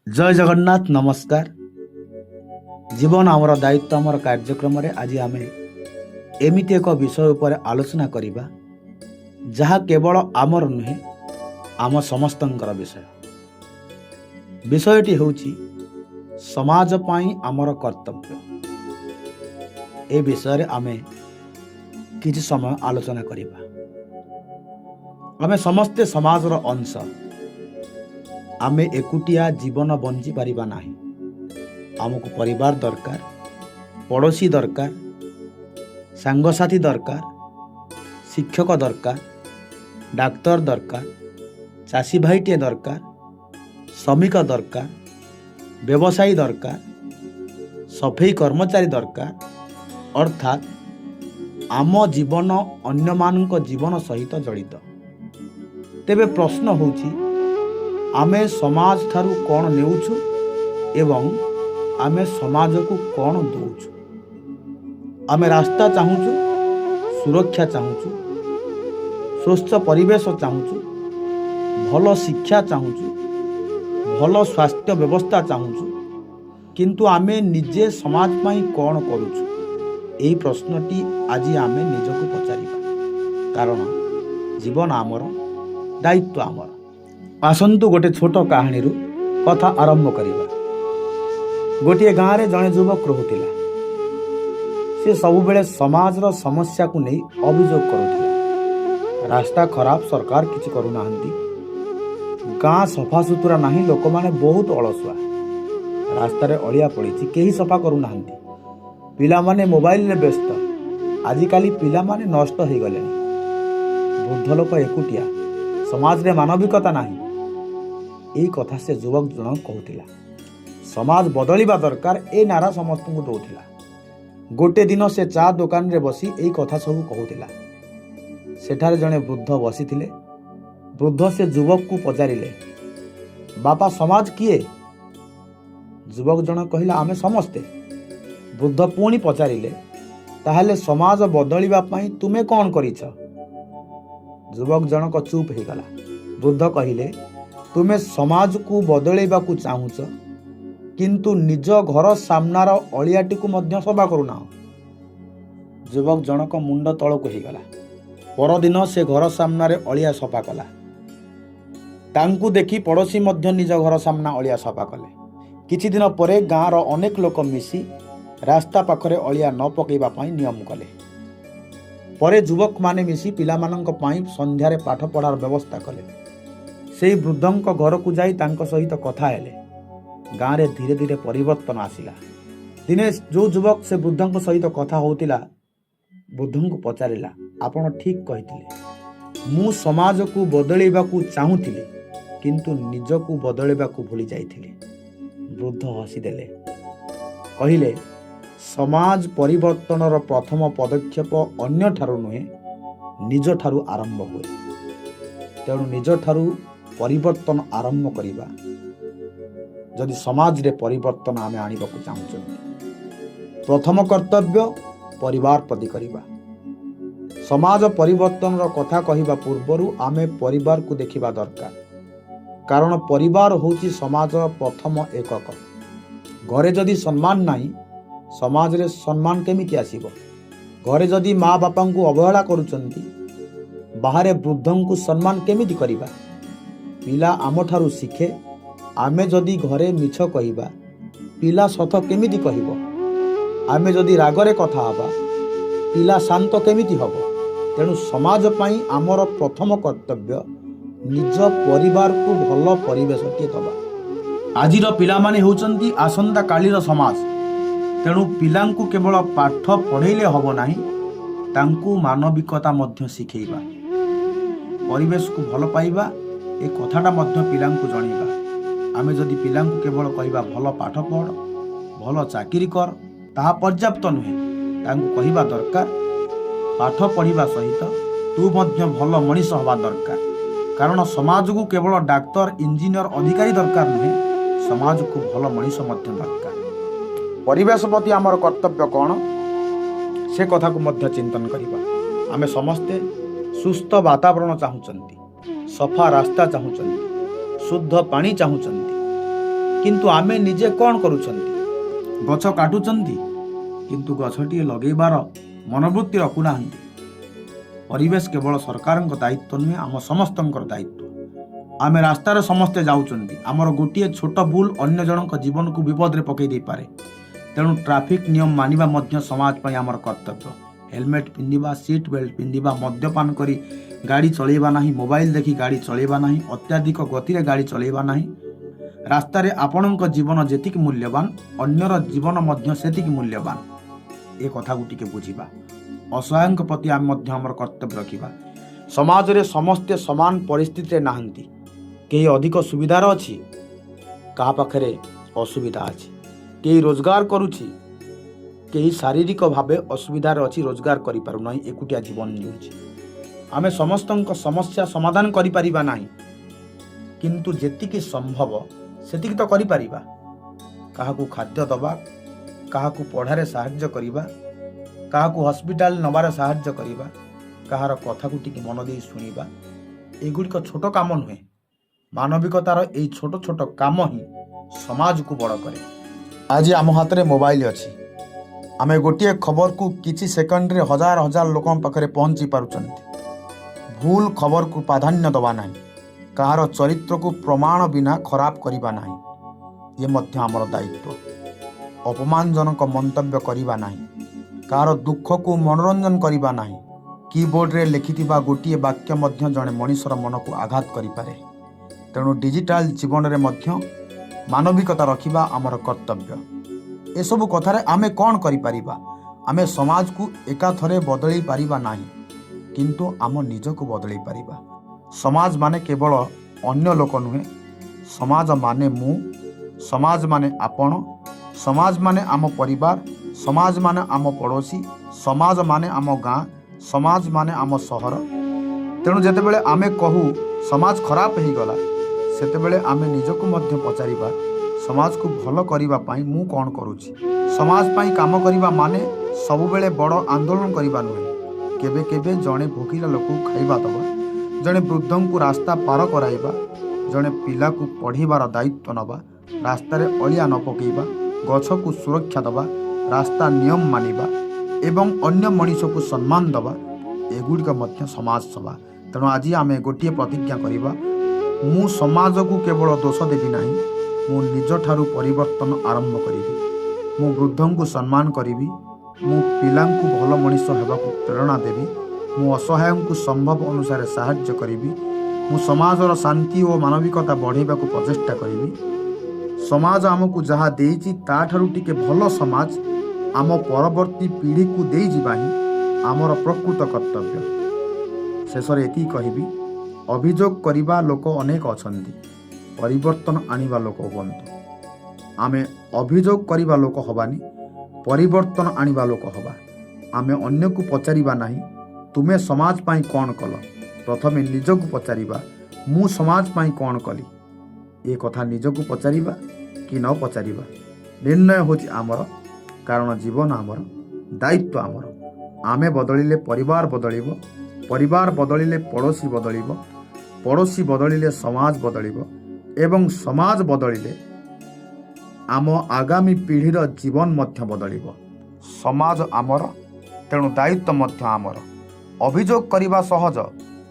जय जगन्नाथ नमस्कार। जीवन आमर दायित्व आमर कार्यक्रम आज आम एमती एक विषय उपर आलोचना करवा जहा केवल आमर नुहे आम समस्तंकर विषयटी हूँ समाज पाई आमर कर्तव्य। ए विषय आम किसी समय आलोचना करवा। आम समस्ते समाजर अंश। आमे एकुटिया जीवन बंची पारिबा नाही। आमको परिवार दरकार, पड़ोशी दरकार, सांगसाथी दरकार, शिक्षक दरकार, डाक्तर दरकार, चाषी भाईटे दरकार, श्रमिक दरकार, व्यवसायी दरकार, सफाई कर्मचारी दरकार। अर्थात आम जीवन अन्य मानक जीवन सहित जड़ित। तेबे प्रश्न होउछि आमे समाज थारू कौन नेउछु एवं आमे समाज को कौन दौचु। आमे रास्ता चाहूचु, सुरक्षा चाहूचु, स्वस्थ परिवेश चाहूचु, भल शिक्षा चाहूचु, भल स्वास्थ्य व्यवस्था चाहूचु, किंतु आमे निजे समाज पाई कौन करूचु। एही प्रश्नटी आज आमे निजको पचारिबा। कारण जीवन आमर, दायित्व आमर। आसंतु गोटे छोट कहानी रु कथा आरंभ करिबा। गोटे गाँव रे जड़े युवक रहुतिला। से सबु बेले समाजर समस्या को नहीं अभियोग करुथिला। रास्ता खराब, सरकार किछि करू नाहंती। गाँ सफा सुतुरा नहीं, लोक माने बहुत अलसुआ। रास्ता रे अलिया पड़ीछि, केही सफा करू नाहंती। पिला माने मोबाइल रे व्यस्त। आजिकाली पिला माने नष्ट हो गलेनी। वृद्ध लोक एकुटिया, समाज रे मानविकता नहीं। यही कथा से युवक जन कहूला। समाज बदलिबा दरकार ए नारा समस्त को दौला। गोटे दिन से चा दुकान रे बसी यही कथा सब कहूला। सेठारे जड़े वृद्ध बसी थिले। वृद्ध से युवक को पचारिले, बापा समाज किए? युवक जन कहला, आमे समस्ते। वृद्ध पुणी पचारिले, ताहले समाज बदलिबा पई तुमे कौन करिछ? युवक जनक चुप हो गला। वृद्ध कहिले, तुमे समाज को बदलैबा को चाहूच, किंतु निज घर सामनार अलियाटी को मध्य सफा करूना। युवक जनक मुंड तलक हो गला। परदिन से घर सामनारे अलिया सफा कला। तांकू देखी पड़ोशी मध्य निज घर सामना अलिया सफा कले। किछि दिन परे गाँर अनेक लोक मिसी रास्ता पाखरे अलिया न पकेइबा पई नियम कले। परे युवक माने मिसी पिला मानंक पाई संध्यारे पाठ पढ़ार व्यवस्था कले। सेई वृद्धंक घर को जाई तांको सहित कथा हेले। गाँव रे धीरे धीरे परिवर्तन आसिला। दिने जो युवक से वृद्धंक सहित कथा होतिला, वृद्धंक पचारिला, आपण ठीक कहिथिले। मु समाज को बदलैबा को चाहूथिले, किंतु निज को बदलैबा को भूली जाइथिले। वृद्ध हसी देले, कहिले, समाज परिवर्तनर प्रथम पदक्षेप अन्य ठारू नुहे, निज ठारू आरंभ हुए। तेणु निज ठारू परिवर्तन आरंभ करिबा। जदि समाज रे परिवर्तन आमे आनिबा को चाहूछन, प्रथम कर्तव्य परिवार प्रति करिबा। समाज परिवर्तन रो कथा कहिबा पूर्वरु आमे परिवार को देखिबा दरकार। कारण परिवार होची समाज प्रथम एकक। घरे जदि सम्मान नाही, समाज रे सम्मान केमिति आसीबो? घरे जदि माँ बापा को अवहेला करूचंती, बाहरे वृद्धं को सम्मान केमिति करिबा? पिला आम ठारू शिखे। आमे जदि घरे मिछ कहिबा, पिला सत केमिति कहिबो? आमे जदि रागरे कथा हबा, पिला शांत केमिति हबो? तेणु समाज पाई आमर प्रथम कर्तव्य निज परिवार को भल परिवेशटी दबा। आजिर पिला माने होचंती आसंता कालीर समाज। तेणु पिलांकु केवल पाठ पढ़ेले हबो नाही, तांकु मानविकता मध्य शिखेइबा। परिवेश को भल पाइबा, ए कथाटा मध्य पिलांकु जणीबा। आमे जदि पिलांकु केवल कहिबा भल पाठ पढ़, भल चाकरी कर, ताहा पर्याप्त नुहे। तांकु कहिबा दरकार, पाठ पढ़िबा सहित तू मध्य भल मनीष हवा दरकार। कारण समाज को केवल डाक्तर, इंजीनियर, अधिकारी दरकार नुहे, समाज को भल मनीष मध्य दरकार। परिवेश प्रति आमर कर्तव्य कौन, से कथा को मध्य चिंतन करिबा। आमे समस्ते सुस्थ वातावरण चाहूचंती, सफा रास्ता चाहूचंती, शुद्ध पानी चाहूचंती, କିନ୍ତୁ ଆମେ ନିଜେ କ'ଣ କରୁଛନ୍ତି? ଗଛ କାଟୁଛନ୍ତି, କିନ୍ତୁ ଗଛଟିଏ ଲଗେଇବାର ମନୋବୃତ୍ତି ରଖୁନାହାନ୍ତି। ପରିବେଶ କେବଳ ସରକାରଙ୍କ ଦାୟିତ୍ୱ ନୁହେଁ, ଆମ ସମସ୍ତଙ୍କର ଦାୟିତ୍ୱ। ଆମେ ରାସ୍ତାରେ ସମସ୍ତେ ଯାଉଛନ୍ତି, ଆମର ଗୋଟିଏ ଛୋଟ ଭୁଲ ଅନ୍ୟ ଜଣଙ୍କ ଜୀବନକୁ ବିପଦରେ ପକାଇ ଦେଇପାରେ। ତେଣୁ ଟ୍ରାଫିକ୍ ନିୟମ ମାନିବା ମଧ୍ୟ ସମାଜ ପାଇଁ ଆମର କର୍ତ୍ତବ୍ୟ। ହେଲମେଟ୍ ପିନ୍ଧିବା, ସିଟ୍ ବେଲ୍ଟ ପିନ୍ଧିବା, ମଦ୍ୟପାନ କରି ଗାଡ଼ି ଚଳାଇବା ନାହିଁ, ମୋବାଇଲ ଦେଖି ଗାଡ଼ି ଚଳାଇବା ନାହିଁ, ଅତ୍ୟଧିକ ଗତିରେ ଗାଡ଼ି ଚଳାଇବା ନାହିଁ। ରାସ୍ତାରେ ଆପଣଙ୍କ ଜୀବନ ଯେତିକି ମୂଲ୍ୟବାନ, ଅନ୍ୟର ଜୀବନ ମଧ୍ୟ ସେତିକି ମୂଲ୍ୟବାନ। ଏ କଥାକୁ ଟିକେ ବୁଝିବା। ଅସହାୟଙ୍କ ପ୍ରତି ଆମେ ମଧ୍ୟ ଆମର କର୍ତ୍ତବ୍ୟ ରଖିବା। ସମାଜରେ ସମସ୍ତେ ସମାନ ପରିସ୍ଥିତିରେ ନାହାନ୍ତି। କେହି ଅଧିକ ସୁବିଧାର ଅଛି, କାହା ପାଖରେ ଅସୁବିଧା ଅଛି। କେହି ରୋଜଗାର କରୁଛି, କେହି ଶାରୀରିକ ଭାବେ ଅସୁବିଧାରେ ଅଛି, ରୋଜଗାର କରିପାରୁନାହିଁ, ଏକୁଟିଆ ଜୀବନ ନେଉଛି। ଆମେ ସମସ୍ତଙ୍କ ସମସ୍ୟା ସମାଧାନ କରିପାରିବା ନାହିଁ, କିନ୍ତୁ ଯେତିକି ସମ୍ଭବ ସେତିକି ତ କରିପାରିବା। କାହାକୁ ଖାଦ୍ୟ ଦେବା, କାହାକୁ ପଢ଼ାରେ ସାହାଯ୍ୟ କରିବା, କାହାକୁ ହସ୍ପିଟାଲ ନେବାରେ ସାହାଯ୍ୟ କରିବା, କାହାର କଥାକୁ ଟିକେ ମନ ଦେଇ ଶୁଣିବା, ଏଗୁଡ଼ିକ ଛୋଟ କାମ ନୁହେଁ। ମାନବିକତାର ଏହି ଛୋଟ ଛୋଟ କାମ ହିଁ ସମାଜକୁ ବଡ଼ କରେ। ଆଜି ଆମ ହାତରେ ମୋବାଇଲ ଅଛି। ଆମେ ଗୋଟିଏ ଖବରକୁ କିଛି ସେକେଣ୍ଡରେ ହଜାର ହଜାର ଲୋକଙ୍କ ପାଖରେ ପହଞ୍ଚି ପାରୁଛନ୍ତି। ଭୁଲ ଖବରକୁ ପ୍ରାଧାନ୍ୟ ଦେବା ନାହିଁ, କାହାର ଚରିତ୍ରକୁ ପ୍ରମାଣ ବିନା ଖରାପ କରିବା ନାହିଁ, ଇଏ ମଧ୍ୟ ଆମର ଦାୟିତ୍ୱ। ଅପମାନଜନକ ମନ୍ତବ୍ୟ କରିବା ନାହିଁ, କାହାର ଦୁଃଖକୁ ମନୋରଞ୍ଜନ କରିବା ନାହିଁ। କିବୋର୍ଡ଼ରେ ଲେଖିଥିବା ଗୋଟିଏ ବାକ୍ୟ ମଧ୍ୟ ଜଣେ ମଣିଷର ମନକୁ ଆଘାତ କରିପାରେ। ତେଣୁ ଡିଜିଟାଲ ଜୀବନରେ ମଧ୍ୟ ମାନବିକତା ରଖିବା ଆମର କର୍ତ୍ତବ୍ୟ। ଏସବୁ କଥାରେ ଆମେ କ'ଣ କରିପାରିବା? ଆମେ ସମାଜକୁ ଏକାଥରେ ବଦଳାଇ ପାରିବା ନାହିଁ, କିନ୍ତୁ ଆମ ନିଜକୁ ବଦଳାଇ ପାରିବା। ସମାଜ ମାନେ କେବଳ ଅନ୍ୟ ଲୋକ ନୁହେଁ, ସମାଜ ମାନେ ମୁଁ, ସମାଜ ମାନେ ଆପଣ, ସମାଜ ମାନେ ଆମ ପରିବାର, ସମାଜ ମାନେ ଆମ ପଡ଼ୋଶୀ, ସମାଜ ମାନେ ଆମ ଗାଁ, ସମାଜ ମାନେ ଆମ ସହର। ତେଣୁ ଯେତେବେଳେ ଆମେ କହୁ ସମାଜ ଖରାପ ହେଇଗଲା, ସେତେବେଳେ ଆମେ ନିଜକୁ ମଧ୍ୟ ପଚାରିବା, ସମାଜକୁ ଭଲ କରିବା ପାଇଁ ମୁଁ କ'ଣ କରୁଛି? ସମାଜ ପାଇଁ କାମ କରିବା ମାନେ ସବୁବେଳେ ବଡ଼ ଆନ୍ଦୋଳନ କରିବା ନୁହେଁ। କେବେ କେବେ ଜଣେ ଭୋକିଲା ଲୋକକୁ ଖାଇବା ଦେବା, ଜଣେ ବୃଦ୍ଧଙ୍କୁ ରାସ୍ତା ପାର କରାଇବା, ଜଣେ ପିଲାକୁ ପଢ଼ିବାର ଦାୟିତ୍ୱ ନେବା, ରାସ୍ତାରେ ଅଳିଆ ନ ପକାଇବା, ଗଛକୁ ସୁରକ୍ଷା ଦେବା, ରାସ୍ତା ନିୟମ ମାନିବା ଏବଂ ଅନ୍ୟ ମଣିଷକୁ ସମ୍ମାନ ଦେବା, ଏଗୁଡ଼ିକ ମଧ୍ୟ ସମାଜ ସେବା। ତେଣୁ ଆଜି ଆମେ ଗୋଟିଏ ପ୍ରତିଜ୍ଞା କରିବା, ମୁଁ ସମାଜକୁ କେବଳ ଦୋଷ ଦେବି ନାହିଁ, ମୁଁ ନିଜଠାରୁ ପରିବର୍ତ୍ତନ ଆରମ୍ଭ କରିବି। ମୁଁ ବୃଦ୍ଧଙ୍କୁ ସମ୍ମାନ କରିବି, ମୁଁ ପିଲାଙ୍କୁ ଭଲ ମଣିଷ ହେବାକୁ ପ୍ରେରଣା ଦେବି, ମୁଁ ଅସହାୟଙ୍କୁ ସମ୍ଭବ ଅନୁସାରେ ସାହାଯ୍ୟ କରିବି, ମୁଁ ସମାଜର ଶାନ୍ତି ଓ ମାନବିକତା ବଢ଼ାଇବାକୁ ପ୍ରଚେଷ୍ଟା କରିବି। ସମାଜ ଆମକୁ ଯାହା ଦେଇଛି ତାଠାରୁ ଟିକେ ଭଲ ସମାଜ ଆମ ପରବର୍ତ୍ତୀ ପିଢ଼ିକୁ ଦେଇଯିବା ହିଁ ଆମର ପ୍ରକୃତ କର୍ତ୍ତବ୍ୟ। ଶେଷରେ ଏତିକି କହିବି, ଅଭିଯୋଗ କରିବା ଲୋକ ଅନେକ ଅଛନ୍ତି, ପରିବର୍ତ୍ତନ ଆଣିବା ଲୋକ ହୁଅନ୍ତୁ। ଆମେ ଅଭିଯୋଗ କରିବା ଲୋକ ହେବାନି, ପରିବର୍ତ୍ତନ ଆଣିବା ଲୋକ ହେବା। ଆମେ ଅନ୍ୟକୁ ପଚାରିବା ନାହିଁ, ତୁମେ ସମାଜ ପାଇଁ କ'ଣ କଲ? ପ୍ରଥମେ ନିଜକୁ ପଚାରିବା, ମୁଁ ସମାଜ ପାଇଁ କ'ଣ କଲି? ଏ କଥା ନିଜକୁ ପଚାରିବା କି ନ ପଚାରିବା, ନିର୍ଣ୍ଣୟ ହେଉଛି ଆମର। କାରଣ ଜୀବନ ଆମର, ଦାୟିତ୍ୱ ଆମର। ଆମେ ବଦଳିଲେ ପରିବାର ବଦଳିବ, ପରିବାର ବଦଳିଲେ ପଡ଼ୋଶୀ ବଦଳିବ, ପଡ଼ୋଶୀ ବଦଳିଲେ ସମାଜ ବଦଳିବ ଏବଂ ସମାଜ ବଦଳିଲେ ଆମ ଆଗାମୀ ପିଢ଼ିର ଜୀବନ ମଧ୍ୟ ବଦଳିବ। ସମାଜ ଆମର, ତେଣୁ ଦାୟିତ୍ୱ ମଧ୍ୟ ଆମର। ଅଭିଯୋଗ କରିବା ସହଜ,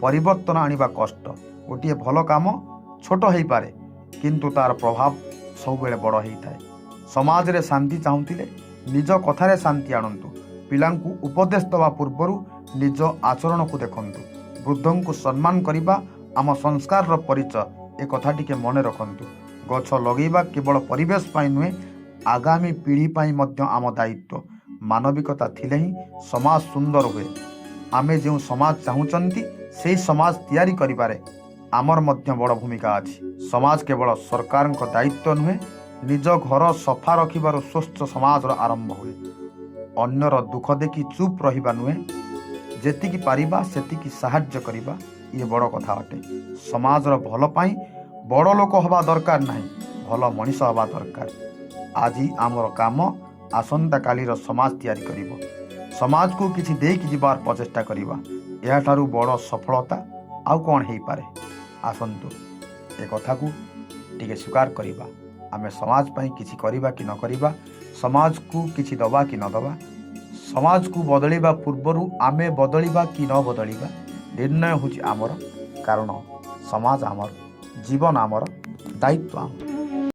ପରିବର୍ତ୍ତନ ଆଣିବା କଷ୍ଟ। ଗୋଟିଏ ଭଲ କାମ ଛୋଟ ହେଇପାରେ, କିନ୍ତୁ ତା'ର ପ୍ରଭାବ ସବୁବେଳେ ବଡ଼ ହେଇଥାଏ। ସମାଜରେ ଶାନ୍ତି ଚାହୁଁଥିଲେ ନିଜ କଥାରେ ଶାନ୍ତି ଆଣନ୍ତୁ। ପିଲାଙ୍କୁ ଉପଦେଶ ଦେବା ପୂର୍ବରୁ ନିଜ ଆଚରଣକୁ ଦେଖନ୍ତୁ। ବୃଦ୍ଧଙ୍କୁ ସମ୍ମାନ କରିବା ଆମ ସଂସ୍କାରର ପରିଚୟ, ଏ କଥା ଟିକେ ମନେ ରଖନ୍ତୁ। ଗଛ ଲଗାଇବା କେବଳ ପରିବେଶ ପାଇଁ ନୁହେଁ, ଆଗାମୀ ପିଢ଼ି ପାଇଁ ମଧ୍ୟ ଆମ ଦାୟିତ୍ୱ। ମାନବିକତା ଥିଲେ ହିଁ ସମାଜ ସୁନ୍ଦର ହୁଏ। ଆମେ ଯେଉଁ ସମାଜ ଚାହୁଁଛନ୍ତି ସେହି ସମାଜ ତିଆରି କରିବାରେ ଆମର ମଧ୍ୟ ବଡ଼ ଭୂମିକା ଅଛି। ସମାଜ କେବଳ ସରକାରଙ୍କ ଦାୟିତ୍ୱ ନୁହେଁ, ନିଜ ଘର ସଫା ରଖିବାରୁ ସ୍ୱଚ୍ଛ ସମାଜର ଆରମ୍ଭ ହୁଏ। ଅନ୍ୟର ଦୁଃଖ ଦେଖି ଚୁପ୍ ରହିବା ନୁହେଁ, ଯେତିକି ପାରିବା ସେତିକି ସାହାଯ୍ୟ କରିବା, ଇଏ ବଡ଼ କଥା ଅଟେ। ସମାଜର ଭଲ ପାଇଁ ବଡ଼ ଲୋକ ହେବା ଦରକାର ନାହିଁ, ଭଲ ମଣିଷ ହେବା ଦରକାର। ଆଜି ଆମର କାମ ଆସନ୍ତାକାଲିର ସମାଜ ତିଆରି କରିବ। ସମାଜକୁ କିଛି ଦେଇକି ଯିବାର ପ୍ରଚେଷ୍ଟା କରିବା, ଏହାଠାରୁ ବଡ଼ ସଫଳତା ଆଉ କ'ଣ ହେଇପାରେ? ଆସନ୍ତୁ ଏ କଥାକୁ ଟିକେ ସ୍ୱୀକାର କରିବା। आमे समाज पाई किछि करिबा कि न करिबा, समाज को किछि दबा कि न दबा, समाज को बदलिबा पूर्वरु आमे बदलिबा कि न बदलिबा निर्णय होछि आमर। कारण समाज आमर, जीवन आमर, दायित्व आमर।